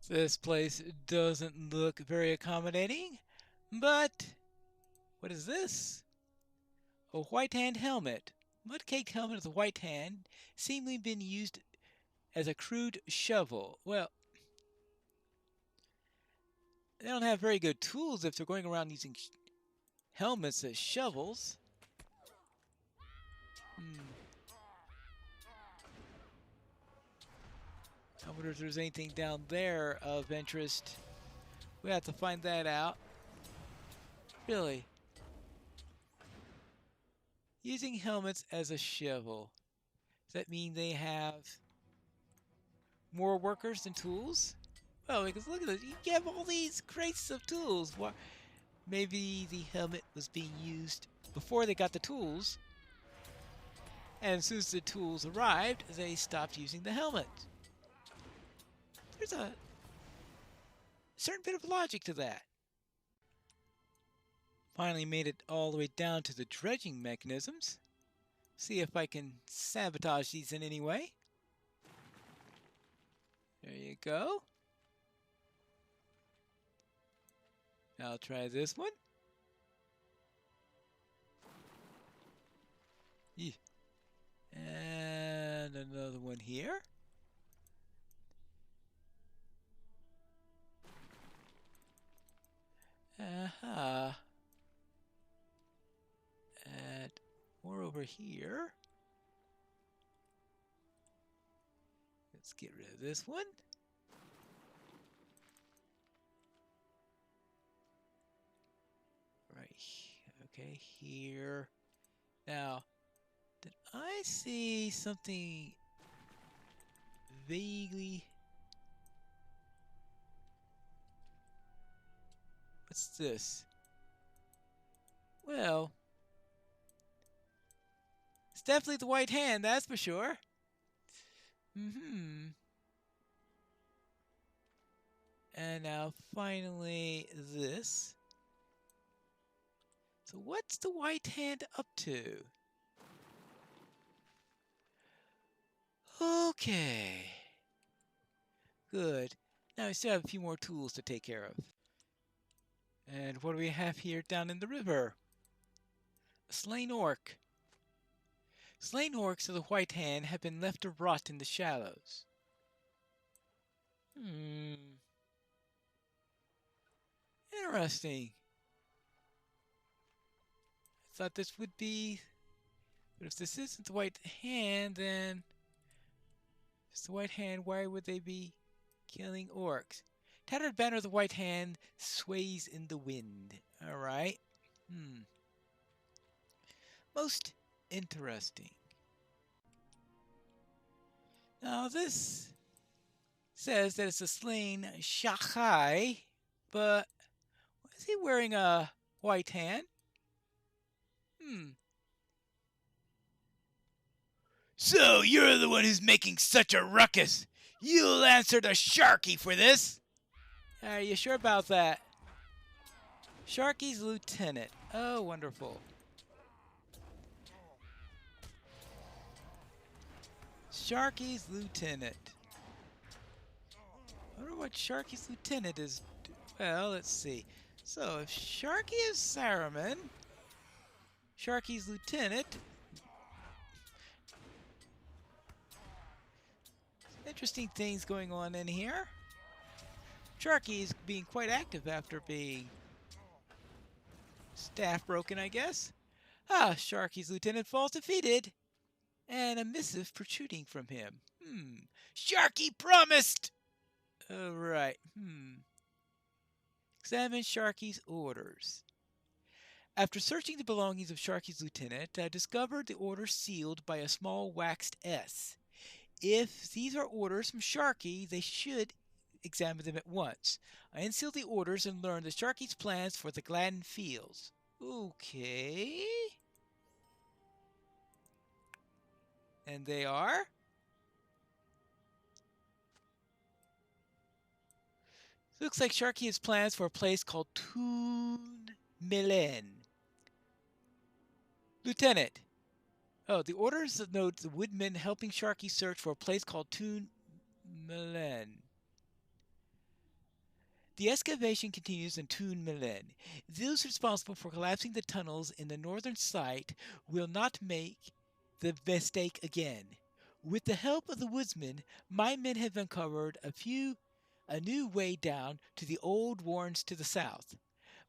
This place doesn't look very accommodating, but what is this? A white hand helmet. Mud-caked helmet with a white hand, seemingly been used as a crude shovel. Well, they don't have very good tools if they're going around using helmets as shovels. I wonder if there's anything down there of interest. We have to find that out. Really. Using helmets as a shovel. Does that mean they have more workers than tools? Well, because look at this. You have all these crates of tools. Why? Maybe the helmet was being used before they got the tools. And as soon as the tools arrived, they stopped using the helmet. There's a certain bit of logic to that. Finally made it all the way down to the dredging mechanisms. See if I can sabotage these in any way. There you go. I'll try this one. Yeah. And another one here. Aha. And more over here. Let's get rid of this one. Right. Okay, here. Now, did I see something vaguely? What's this? Well, it's definitely the white hand, that's for sure. And now finally this. So what's the white hand up to? Okay. Good. Now we still have a few more tools to take care of. And what do we have here down in the river? A slain orc. Slain orcs of the White Hand have been left to rot in the shallows. Interesting. I thought this would be... But if this isn't the White Hand, then... If it's the White Hand, why would they be killing orcs? Tattered banner of the White Hand sways in the wind. Alright. Most interesting. Now this says that it's a slain Shakai, but why is he wearing a white hand? So you're the one who's making such a ruckus. You'll answer to Sharky for this. Are you sure about that? Sharkies Lieutenant. Oh, wonderful. Sharkies Lieutenant. I wonder what Sharkies Lieutenant is. Well, let's see. So, if Sharky is Saruman, Sharky's Lieutenant. Interesting things going on in here. Sharky is being quite active after being staff broken, I guess. Sharky's Lieutenant falls defeated. And a missive protruding from him. Sharky promised! Right. Examine Sharky's orders. After searching the belongings of Sharky's Lieutenant, I discovered the order sealed by a small waxed S. If these are orders from Sharky, they should examine them at once. I unsealed the orders and learned the Sharky's plans for the Gladden Fields. Okay. And they are? Looks like Sharky has plans for a place called Toon Milen. Lieutenant. Oh, the orders note the woodmen helping Sharky search for a place called Toon Milen. The excavation continues in Tun Milen. Those responsible for collapsing the tunnels in the northern site will not make the mistake again. With the help of the woodsmen, my men have uncovered a new way down to the old warrens to the south.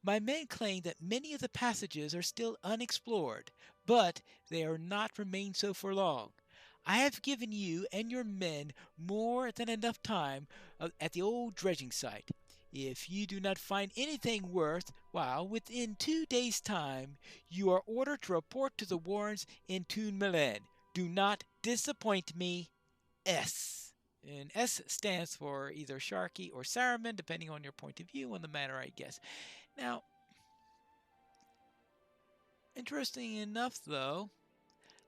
My men claim that many of the passages are still unexplored, but they are not remain so for long. I have given you and your men more than enough time at the old dredging site. If you do not find anything worth while within 2 days' time, you are ordered to report to the warrens in Tun Milen. Do not disappoint me. S. And S stands for either Sharky or Saruman, depending on your point of view on the matter, I guess. Now, interesting enough, though,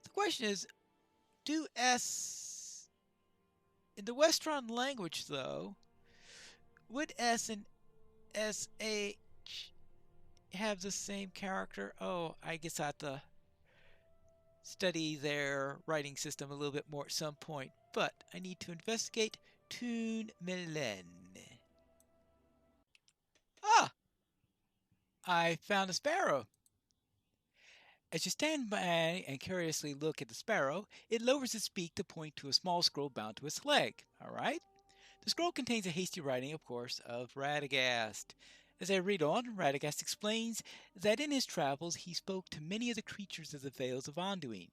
the question is, do S... In the Westron language, though, would S and SH have the same character? Oh, I guess I have to study their writing system a little bit more at some point. But I need to investigate Tun Milen. Ah! I found a sparrow. As you stand by and curiously look at the sparrow, it lowers its beak to point to a small scroll bound to its leg. All right? The scroll contains a hasty writing, of course, of Radagast. As I read on, Radagast explains that in his travels he spoke to many of the creatures of the Vales of Anduin.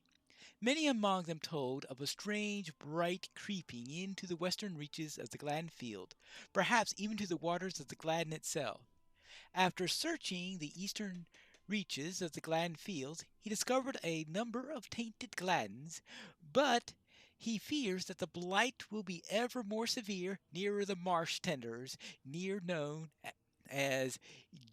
Many among them told of a strange, bright creeping into the western reaches of the Gladden Field, perhaps even to the waters of the Gladden itself. After searching the eastern reaches of the Gladden Fields, he discovered a number of tainted Gladdens, but he fears that the blight will be ever more severe nearer the marsh tenders, near known as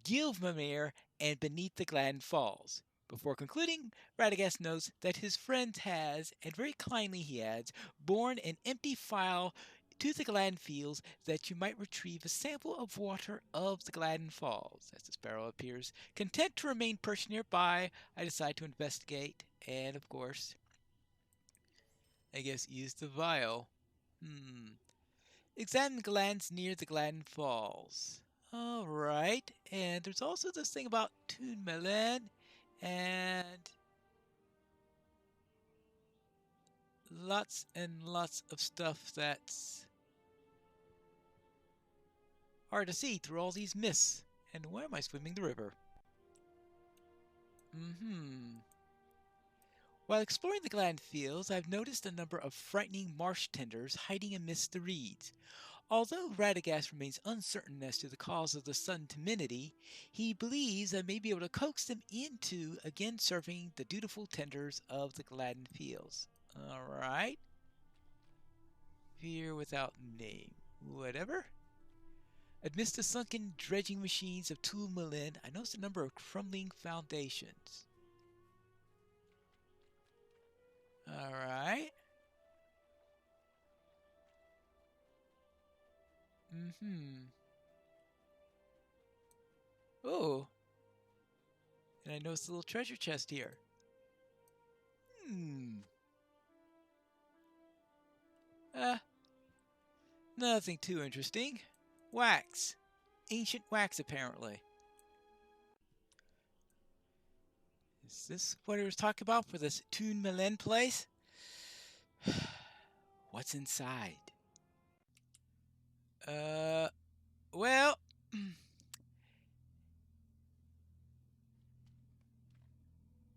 Gilvamere and beneath the Gladden Falls. Before concluding, Radagast notes that his friend has, and very kindly he adds, borne an empty phial to the Gladden Fields that you might retrieve a sample of water of the Gladden Falls. As the sparrow appears content to remain perched nearby, I decide to investigate, and of course, I guess use the vial. Examine glands near the Gladden Falls. Alright, and there's also this thing about Tun Milen, and lots and lots of stuff that's hard to see through all these mists. And why am I swimming the river? While exploring the Gladden Fields, I've noticed a number of frightening marsh tenders hiding amidst the reeds. Although Radagast remains uncertain as to the cause of the sudden timidity, he believes I may be able to coax them into again serving the dutiful tenders of the Gladden Fields. Alright. Fear without name. Whatever. Amidst the sunken dredging machines of Tun Milen, I noticed a number of crumbling foundations. Alright. Oh. And I noticed a little treasure chest here. Nothing too interesting. Wax. Ancient wax, apparently. Is this what he was talking about for this Tun Milen place? What's inside? Well...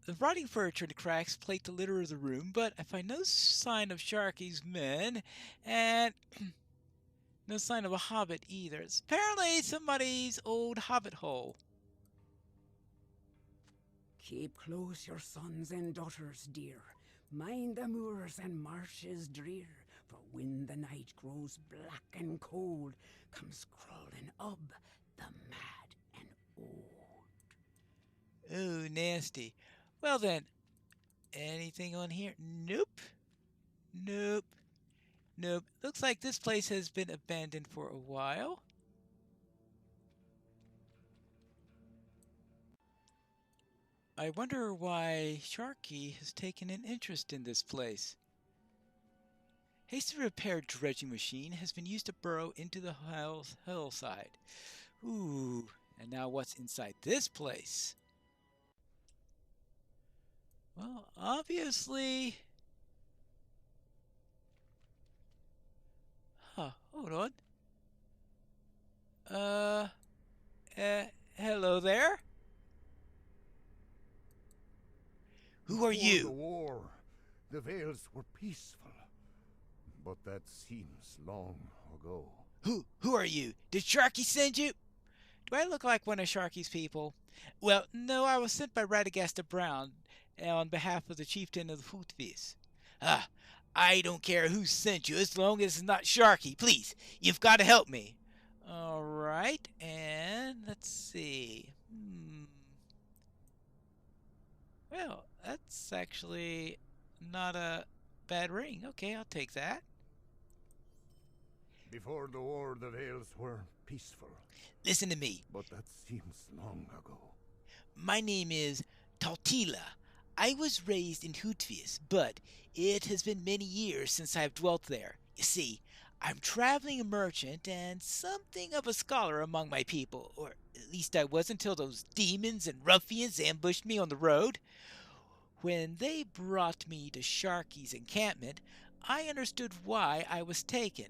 The rotting furniture and cracks plate the litter of the room, but I find no sign of Sharky's men, and no sign of a hobbit either. It's apparently somebody's old hobbit hole. Keep close your sons and daughters, dear. Mind the moors and marshes drear, for when the night grows black and cold, comes crawling up the mad and old. Oh, nasty. Well then, anything on here? Nope. Nope. Nope. Looks like this place has been abandoned for a while. I wonder why Sharky has taken an interest in this place. Hastily repaired dredging machine has been used to burrow into the hillside. Ooh, and now what's inside this place? Well, obviously... Huh, hold on. Uh, hello there? Who are Before the you? war, the Vales were peaceful. But that seems long ago. Who are you? Did Sharky send you? Do I look like one of Sharky's people? Well, no, I was sent by Radagasta Brown on behalf of the chieftain of the Hootvis. Ah, I don't care who sent you as long as it's not Sharky. Please, you've got to help me. All right, and let's see. Well, that's actually not a bad ring. Okay, I'll take that. Before the war, the Vales were peaceful. Listen to me. But that seems long ago. My name is Totila. I was raised in Hootvis, but it has been many years since I've dwelt there. You see, I'm traveling a merchant and something of a scholar among my people, or at least I was until those demons and ruffians ambushed me on the road. When they brought me to Sharky's encampment, I understood why I was taken.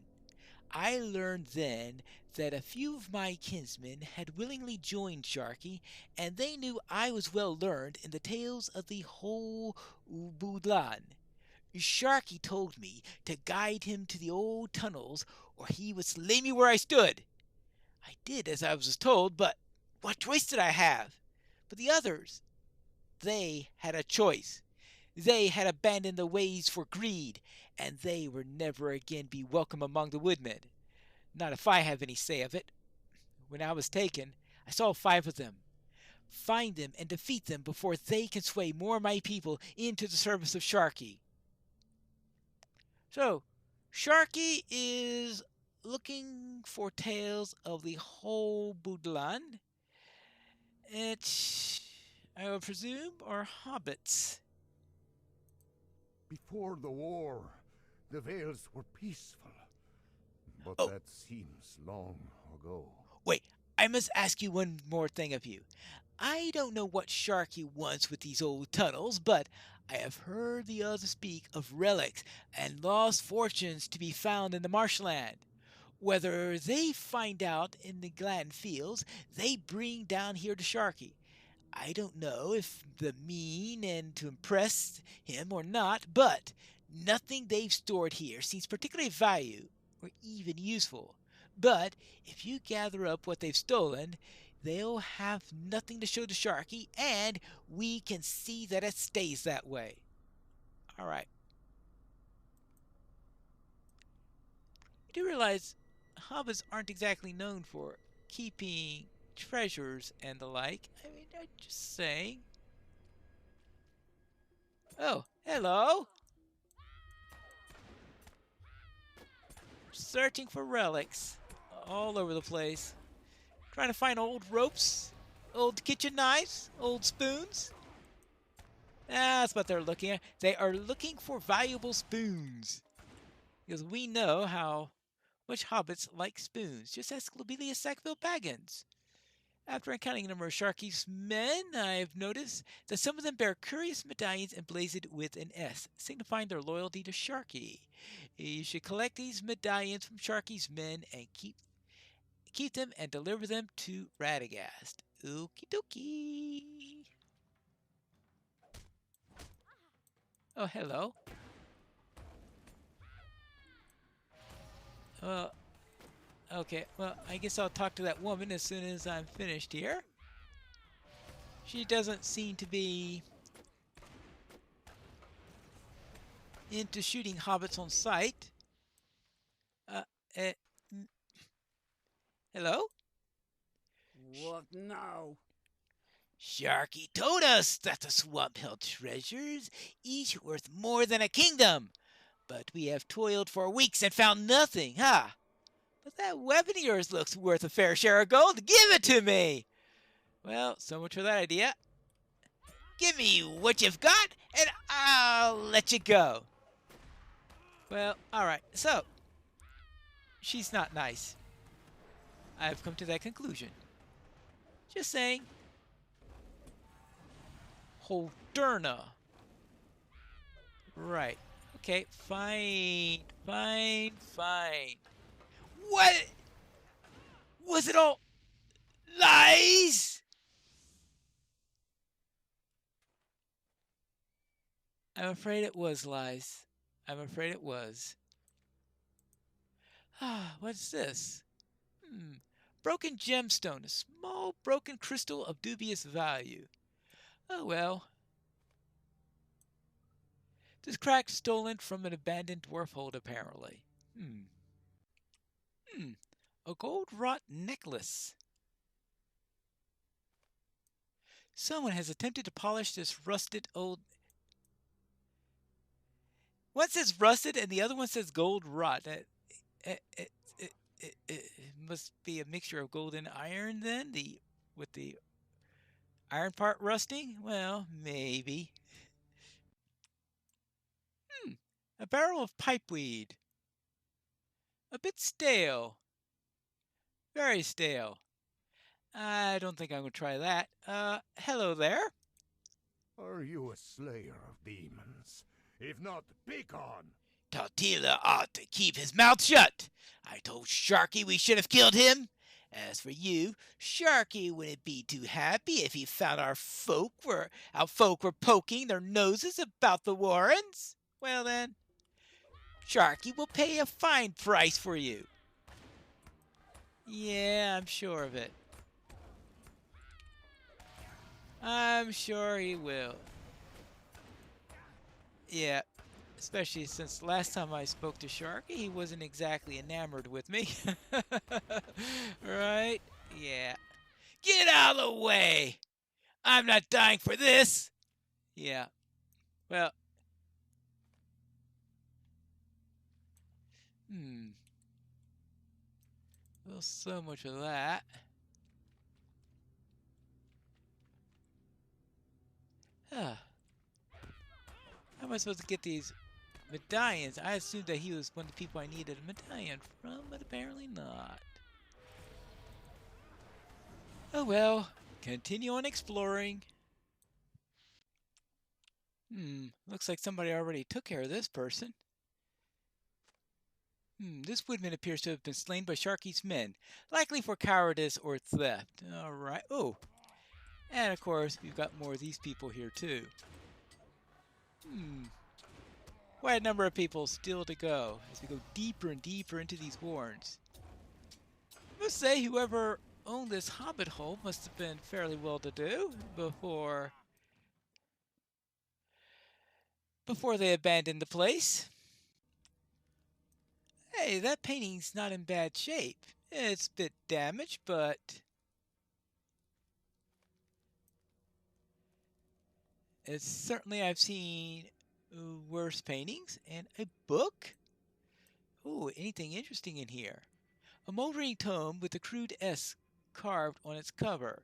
I learned then that a few of my kinsmen had willingly joined Sharky, and they knew I was well learned in the tales of the whole Budlan. Sharky told me to guide him to the old tunnels, or he would slay me where I stood. I did as I was told, but what choice did I have? But the others, they had a choice. They had abandoned the ways for greed, and they would never again be welcome among the woodmen. Not if I have any say of it. When I was taken, I saw 5 of them. Find them and defeat them before they can sway more of my people into the service of Sharky. So, Sharky is looking for tales of the whole Budlan. It, I would presume, are hobbits. Before the war, the Vales were peaceful. But Oh. that seems long ago. Wait, I must ask you one more thing of you. I don't know what Sharky wants with these old tunnels, but I have heard the others speak of relics and lost fortunes to be found in the marshland. Whether they find out in the Gladden Fields, they bring down here to Sharky. I don't know if the mean and to impress him or not, but nothing they've stored here seems particularly valuable or even useful. But if you gather up what they've stolen, they'll have nothing to show to Sharky, and we can see that it stays that way. All right. You do realize hobbits aren't exactly known for keeping treasures and the like. I mean, I'm just saying. Oh, hello. Searching for relics all over the place. Trying to find old ropes, old kitchen knives, old spoons. That's what they're looking at. They are looking for valuable spoons. Because we know how much hobbits like spoons. Just ask Lobelia Sackville Baggins. After encountering a number of Sharky's men, I've noticed that some of them bear curious medallions emblazoned with an S, signifying their loyalty to Sharky. You should collect these medallions from Sharky's men and keep them and deliver them to Radagast. Okie dokie. Oh, hello. Okay, well, I guess I'll talk to that woman as soon as I'm finished here. She doesn't seem to be into shooting hobbits on sight. Hello? What now? Sharky told us that the swamp held treasures, each worth more than a kingdom. But we have toiled for weeks and found nothing, huh? But that weapon of yours looks worth a fair share of gold. Give it to me! Well, so much for that idea. Give me what you've got, and I'll let you go. Well, alright, so she's not nice. I've come to that conclusion. Just saying. Holderna. Right. Okay, fine. Fine, fine. What? Was it all lies? I'm afraid it was lies. I'm afraid it was. Ah, what's this? Broken gemstone, a small broken crystal of dubious value. Oh well. This crack stolen from an abandoned dwarf hold, apparently. A gold wrought necklace. Someone has attempted to polish this rusted old... One says rusted and the other one says gold wrought. It must be a mixture of gold and iron then, with the iron part rusting? Well, maybe. A barrel of pipeweed. A bit stale. Very stale. I don't think I'm going to try that. Hello there. Are you a slayer of demons? If not, begone! Totila ought to keep his mouth shut. I told Sharky we should have killed him. As for you, Sharky wouldn't be too happy if he found our folk were poking their noses about the Warrens. Well then, Sharky will pay a fine price for you. Yeah, I'm sure of it. I'm sure he will. Yeah, especially since last time I spoke to Sharky, he wasn't exactly enamored with me. Right? Yeah. Get out of the way! I'm not dying for this! Yeah. Well. Well, so much of that. How am I supposed to get these medallions? I assumed that he was one of the people I needed a medallion from, but apparently not. Oh well, continue on exploring. Looks like somebody already took care of this person. This woodman appears to have been slain by Sharky's men, likely for cowardice or theft. Alright, oh. And of course, we've got more of these people here too. Quite a number of people still to go as we go deeper and deeper into these warrens. I must say, whoever owned this hobbit hole must have been fairly well-to-do before they abandoned the place. Hey, that painting's not in bad shape. It's a bit damaged, but it's certainly, I've seen worse paintings. And a book? Oh, anything interesting in here? A moldering tome with a crude S carved on its cover.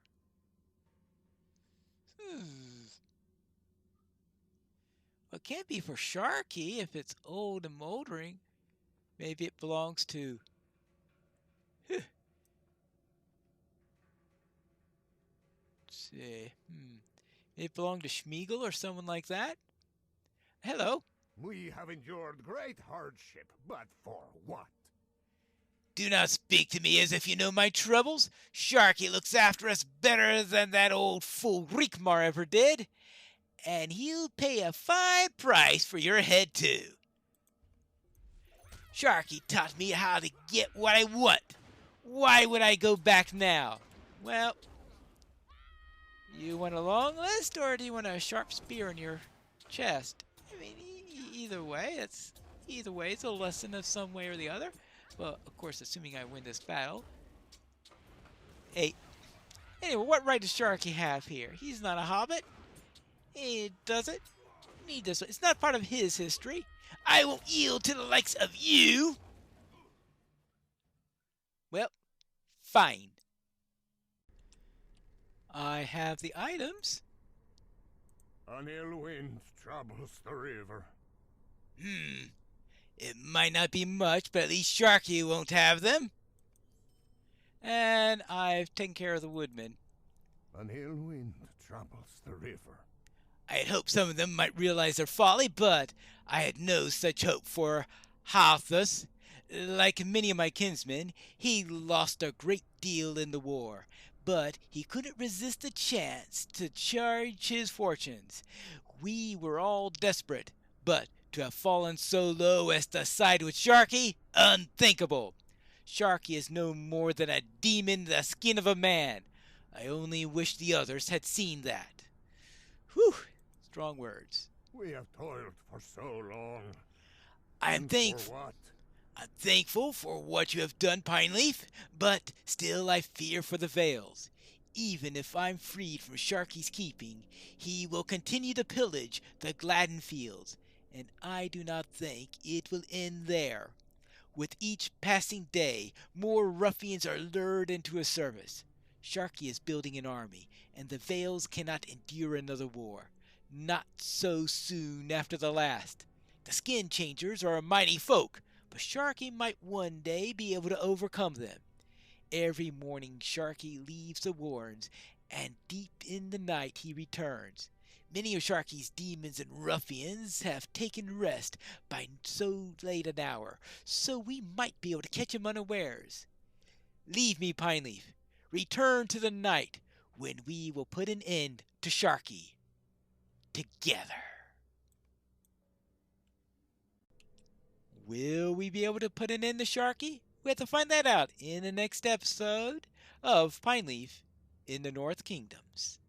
Well, it can't be for Sharky if it's old and moldering. Maybe it belongs to... Let's see. It belonged to Schmeagol or someone like that? Hello. We have endured great hardship, but for what? Do not speak to me as if you know my troubles. Sharky looks after us better than that old fool Riekmar ever did. And he'll pay a fine price for your head, too. Sharky taught me how to get what I want. Why would I go back now? Well, you want a long list, or do you want a sharp spear in your chest? I mean, either way, it's a lesson of some way or the other. Well, of course, assuming I win this battle. Hey, anyway, what right does Sharky have here? He's not a hobbit. He doesn't need this. It's not part of his history. I won't yield to the likes of you. Well, fine. I have the items. An ill wind troubles the river. It might not be much, but at least Sharky won't have them. And I've taken care of the woodmen. An ill wind troubles the river. I had hoped some of them might realize their folly, but I had no such hope for Halthus. Like many of my kinsmen, he lost a great deal in the war, but he couldn't resist the chance to charge his fortunes. We were all desperate, but to have fallen so low as to side with Sharky, unthinkable. Sharky is no more than a demon in the skin of a man. I only wish the others had seen that. Whew! Strong words. We have toiled for so long. I am And thankful. for what? I'm thankful for what you have done, Pineleaf, but still I fear for the Vales. Even if I'm freed from Sharky's keeping, he will continue to pillage the Gladden fields, and I do not think it will end there. With each passing day, more ruffians are lured into his service. Sharky is building an army, and the Vales cannot endure another war. Not so soon after the last. The Skin Changers are a mighty folk, but Sharky might one day be able to overcome them. Every morning Sharky leaves the warrens, and deep in the night he returns. Many of Sharky's demons and ruffians have taken rest by so late an hour, so we might be able to catch him unawares. Leave me, Pineleaf. Return to the night, when we will put an end to Sharky. Together. Will we be able to put an end to Sharky? We have to find that out in the next episode of Pineleaf in the North Kingdoms.